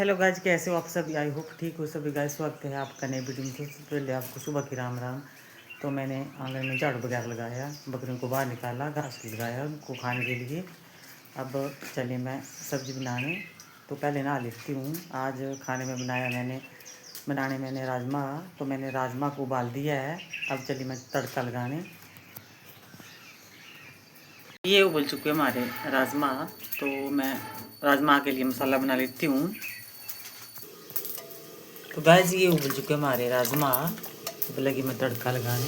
Hello guys, कैसे हो आप सभी? आई होप ठीक हो सभी गाइज। स्वागत है आपका नए वीडियो में। सबसे पहले आपको सुबह की राम राम। तो मैंने आंगन में झाड़ू वगैरह लगाया, बकरियों को बाहर निकाला, घास लगाया उनको खाने के लिए। अब चलिए मैं सब्ज़ी बनाने। तो पहले नहा लेती हूँ। आज खाने में मैंने राजमा। तो मैंने राजमा को उबाल दिया है। अब चलिए मैं तड़का लगाने। ये उबल चुके हमारे राजमा। तो मैं राजमा के लिए मसाला बना लेती हूँ। तो गाइस ये उबल चुके हमारे राजमा। अब लगी मैं तड़का लगाने।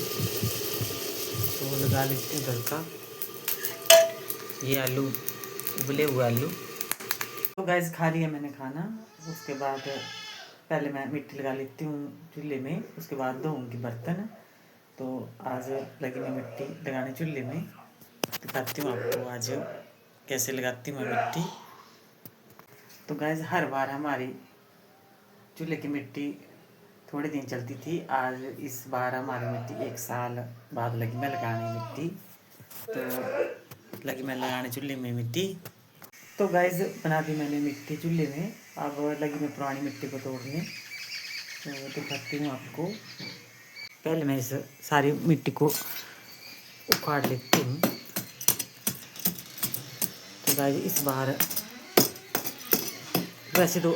तो लगा लेती हूँ तड़का। ये आलू, उबले हुए आलू। तो गाइस खा लिया मैंने खाना। उसके बाद पहले मैं मिट्टी लगा लेती हूँ चूल्हे में। उसके बाद धोऊंगी बर्तन। तो आज लगी मैं मिट्टी लगाने चूल्हे में। दिखाती हूँ आपको आज कैसे लगाती हूँ मैं मिट्टी। तो गाइस हर बार हमारी चूल्हे की मिट्टी थोड़े दिन चलती थी। आज इस बार हमारी मिट्टी 1 साल बाद लगी मैं लगाने मिट्टी। तो लगी मैं लगाने चूल्हे में मिट्टी। तो गाइस बना दी मैंने मिट्टी चूल्हे में। अब लगी मैं पुरानी मिट्टी को तोड़ने। तो दिखाती हूँ आपको। पहले मैं इस सारी मिट्टी को उखाड़ लेती हूँ। तो गाइस इस बार वैसे तो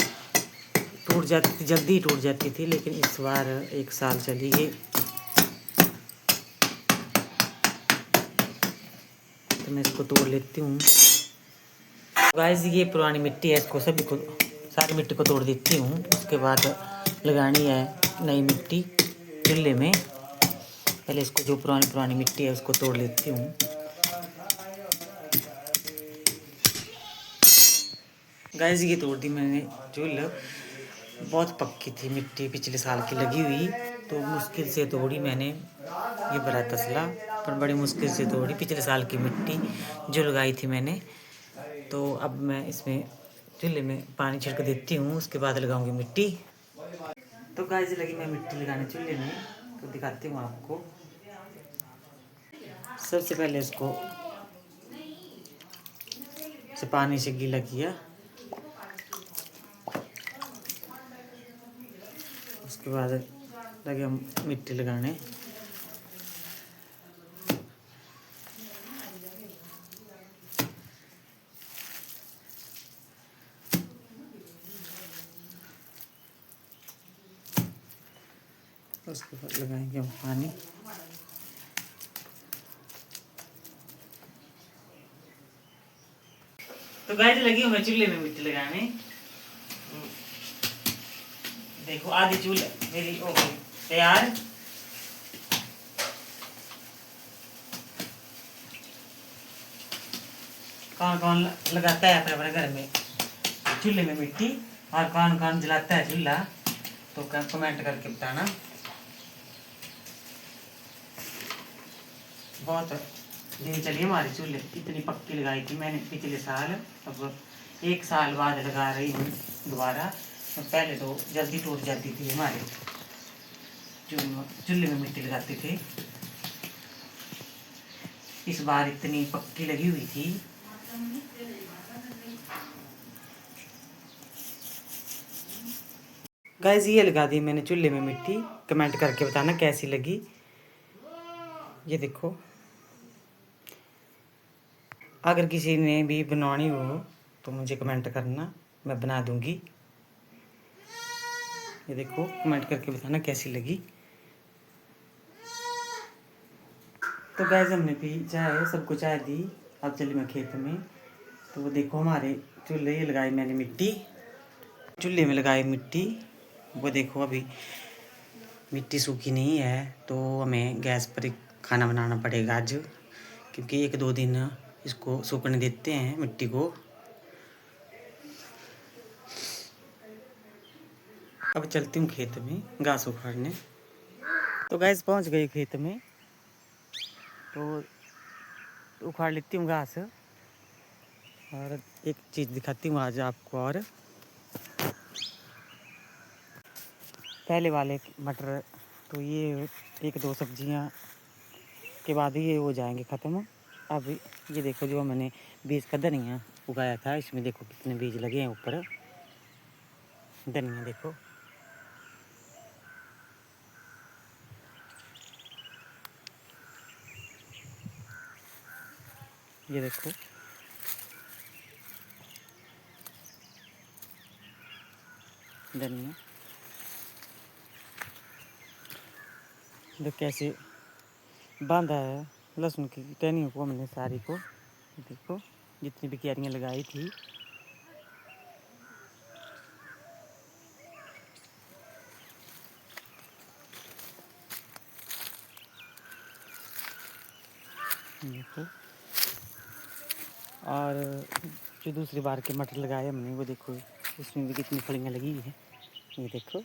टूट जाती थी, जल्दी ही टूट जाती थी, लेकिन इस बार 1 साल चली गई। तो मैं इसको तोड़ लेती हूँ। गाइस ये पुरानी मिट्टी है, इसको सारी मिट्टी को तोड़ देती हूँ। उसके बाद लगानी है नई मिट्टी चूल्हे में। पहले इसको जो पुरानी मिट्टी है उसको तोड़ लेती हूँ। गाइस ये तोड़ दी मैंने चूल्हा। बहुत पक्की थी मिट्टी, पिछले साल की लगी हुई। तो मुश्किल से तोड़ी मैंने। ये बड़ा तसला, पर बड़ी मुश्किल से तोड़ी पिछले साल की मिट्टी जो लगाई थी मैंने। तो अब मैं इसमें चूल्हे में पानी छिड़क देती हूँ। उसके बाद लगाऊंगी मिट्टी। तो गाइस लगी मैं मिट्टी लगाने चूल्हे में। तो दिखाती हूँ आपको। सबसे पहले इसको पानी से गीला किया। उसके बाद लगे हम मिट्टी लगाने। उसके बाद लगाएंगे हम पानी। तो गाइस लगी हूँ मैं चूल्हे में मिट्टी लगाने। देखो आधी चूल्हे मेरी हो गई तैयार। कौन कौन लगाता है अपने अपने घर में चूल्हे में मिट्टी, और कौन कौन जलाता है चूल्हा? तो कमेंट करके बताना। बहुत दिन चली हमारी चूल्हे, इतनी पक्की लगाई थी मैंने पिछले साल। अब 1 साल बाद लगा रही हूँ दोबारा। तो पहले तो जल्दी टूट जाती थी हमारे चूल्हे में मिट्टी लगाते थे। इस बार इतनी पक्की लगी हुई थी। गाइस ये लगा दी मैंने चूल्हे में मिट्टी। कमेंट करके बताना कैसी लगी। ये देखो, अगर किसी ने भी बनवानी हो तो मुझे कमेंट करना, मैं बना दूंगी। ये देखो, कमेंट करके बताना कैसी लगी। तो गाइस हमने पी चाय, सबको चाय दी। अब चली मैं खेत में। तो वो देखो हमारे चूल्हे लगाई मैंने मिट्टी, चूल्हे में लगाई मिट्टी। वो देखो अभी मिट्टी सूखी नहीं है, तो हमें गैस पर ही खाना बनाना पड़ेगा आज, क्योंकि 1-2 दिन इसको सूखने देते हैं मिट्टी को। अब चलती हूँ खेत में घास उखाड़ने। तो गैस पहुँच गई खेत में। तो उखाड़ लेती हूँ घास। और एक चीज़ दिखाती हूँ आज आपको। और पहले वाले मटर, तो ये 1-2 सब्जियाँ के बाद ही ये हो जाएंगे ख़त्म। अब ये देखो जो मैंने बीज का धनिया उगाया था, इसमें देखो कितने बीज लगे हैं ऊपर। धनिया देखो, ये देखो धनिया, देखो कैसे बांधा है लहसुन की टहनियों को हमने सारी को। देखो जितनी भी क्यारियाँ लगाई थी, देखो। और जो दूसरी बार के मटर लगाए हमने वो देखो, उसमें भी कितनी फलियाँ लगी है। ये देखो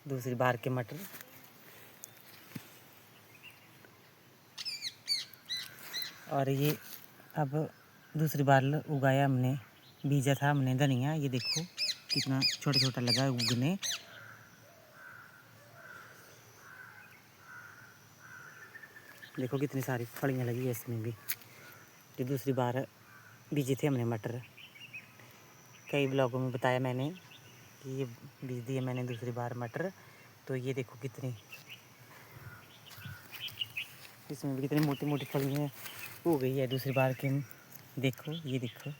दूसरी बार के मटर। और ये अब दूसरी बार उगाया हमने, बीजा था हमने धनिया। ये देखो कितना छोटा छोटा लगा है उगने। देखो कितनी सारी फलियाँ लगी है इसमें भी। जो दूसरी बार बीजे थे हमने मटर, कई ब्लॉगों में बताया मैंने कि ये बीज दिए मैंने दूसरी बार मटर। तो ये देखो कितनी, इसमें भी कितनी मोटी मोटी फलियाँ हो गई है दूसरी बार के। देखो ये देखो,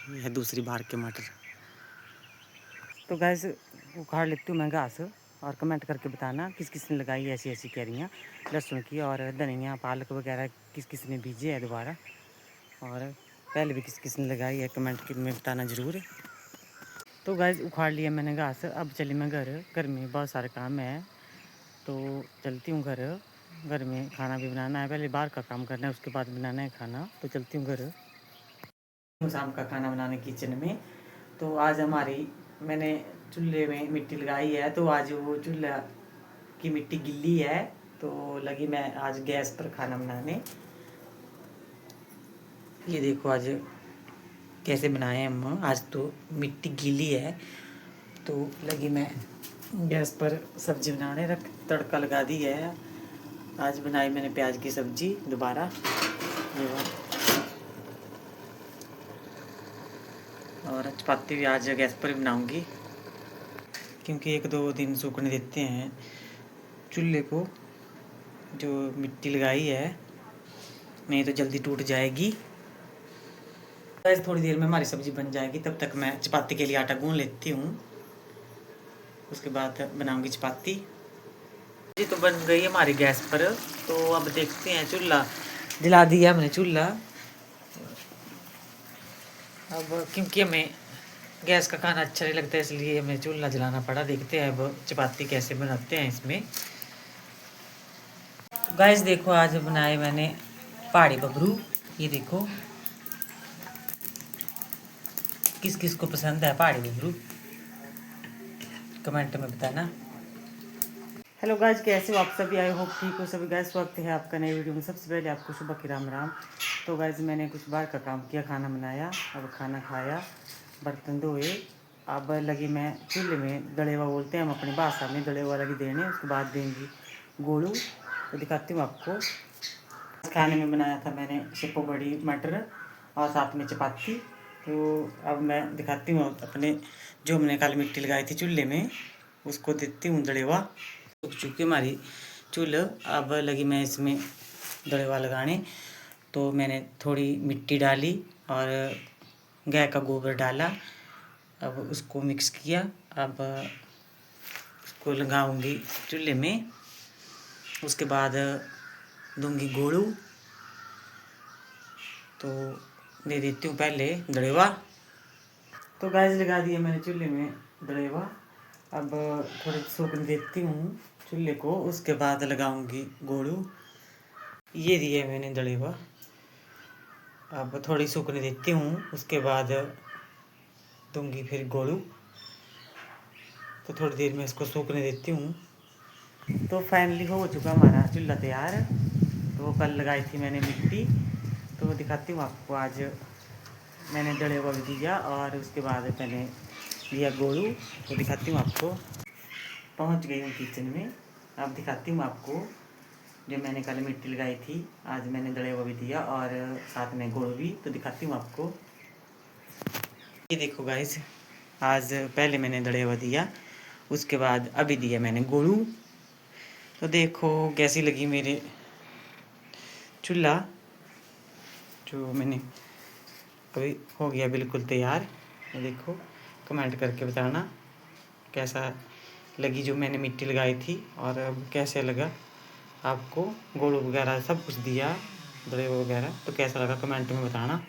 ये है दूसरी बार के मटर। तो गैस उखाड़ लेती हूँ मैं घास, और कमेंट करके बताना किस किस ने लगाई ऐसी ऐसी क्यारियाँ लहसुन की और धनिया पालक वगैरह, किस किस ने बीजे है दोबारा, और पहले भी किस किस ने लगाई है कमेंट में बताना ज़रूर। तो गैस उखाड़ लिया मैंने घास, अब चली मैं घर में बहुत सारे काम है तो चलती हूँ घर में खाना भी बनाना है। पहले बाहर का काम करना है, उसके बाद बनाना है खाना। तो चलती हूँ घर, शाम का खाना बनाने किचन में। तो आज मैंने चूल्हे में मिट्टी लगाई है, तो आज वो चूल्हा की मिट्टी गिल्ली है, तो लगी मैं आज गैस पर खाना बनाने। ये देखो आज कैसे बनाए हम। आज तो मिट्टी गीली है, तो लगी मैं गैस पर सब्जी बनाने, तड़का लगा दी है। आज बनाई मैंने प्याज की सब्जी दोबारा। और चपाती भी आज गैस पर बनाऊंगी, क्योंकि 1-2 दिन सूखने देते हैं चूल्हे को। जो मिट्टी लगाई है नहीं तो जल्दी टूट जाएगी। वैसे थोड़ी देर में हमारी सब्ज़ी बन जाएगी, तब तक मैं चपाती के लिए आटा गूंद लेती हूँ, उसके बाद बनाऊंगी चपाती। जी तो बन गई हमारी गैस पर। तो अब देखते हैं, चूल्हा जला दिया हमने चूल्हा। अब क्योंकि हमें गैस का खाना अच्छा नहीं लगता, इसलिए हमें चूल्हा जलाना पड़ा। देखते हैं अब चपाती कैसे बनाते हैं इसमें। गैस देखो आज बनाए मैंने पहाड़ी बबरू। ये देखो किस किस को पसंद है पहाड़ी बबरू, कमेंट में बताना। हेलो गाइस, कैसे हो आप सभी? आई होप ठीक हो सभी गाइस। स्वागत है आपका नई वीडियो में। सबसे पहले आपको सुबह की राम राम। तो गाइस मैंने कुछ बाहर का काम किया, खाना बनाया, अब खाना खाया, बर्तन धोए। अब लगी मैं चूल्हे में, दड़ेवा बोलते हैं हम अपनी भाषा में, दड़ेवा लगी देने। उसके बाद देंगी गोलू, तो दिखाती हूँ आपको। खाने में बनाया था मैंने सिपो बड़ी मटर और साथ में चपाती। तो अब मैं दिखाती हूँ अपने, जो हमने कल मिट्टी लगाई थी चूल्हे में, उसको देती हूँ दड़ेवा। सूख चुकी हमारी चूल्हा, अब लगी मैं इसमें दड़ेवा लगाने। तो मैंने थोड़ी मिट्टी डाली और गाय का गोबर डाला, अब उसको मिक्स किया। अब उसको लगाऊंगी चूल्हे में, उसके बाद दूंगी गोड़ू। तो दे देती हूँ पहले दड़ेवा। तो गैस लगा दिया मैंने चूल्हे में दड़ेवा, अब थोड़ी सूखने देती हूँ चूल्हे को, उसके बाद लगाऊंगी गोड़ू। ये दिए मैंने दड़ेवा, अब थोड़ी सूखने देती हूँ, उसके बाद दूंगी फिर गोड़ू। तो थोड़ी देर में इसको सूखने देती हूँ। तो फाइनली हो चुका हमारा चूल्हा तैयार। तो कल लगाई थी मैंने मिट्टी, तो दिखाती हूँ आपको। आज मैंने दड़ेवा भी दिया और उसके बाद मैंने दिया गोड़ू, तो दिखाती हूँ आपको। पहुँच गई हूँ किचन में, अब दिखाती हूँ आपको जो मैंने कल मिट्टी लगाई थी आज मैंने दड़े हुआ भी दिया और साथ में गुड़ भी, तो दिखाती हूँ आपको। ये देखो गाइस, आज पहले मैंने दड़े हुआ दिया, उसके बाद अभी दिया मैंने गुड़ू। तो देखो कैसी लगी मेरे चूल्हा, जो मैंने अभी हो गया बिल्कुल तैयार। ये देखो, कमेंट करके बताना कैसा लगी जो मैंने मिट्टी लगाई थी, और अब कैसे लगा आपको। गुड़ वगैरह सब कुछ दिया, दड़े वगैरह, तो कैसा लगा कमेंट में बताना।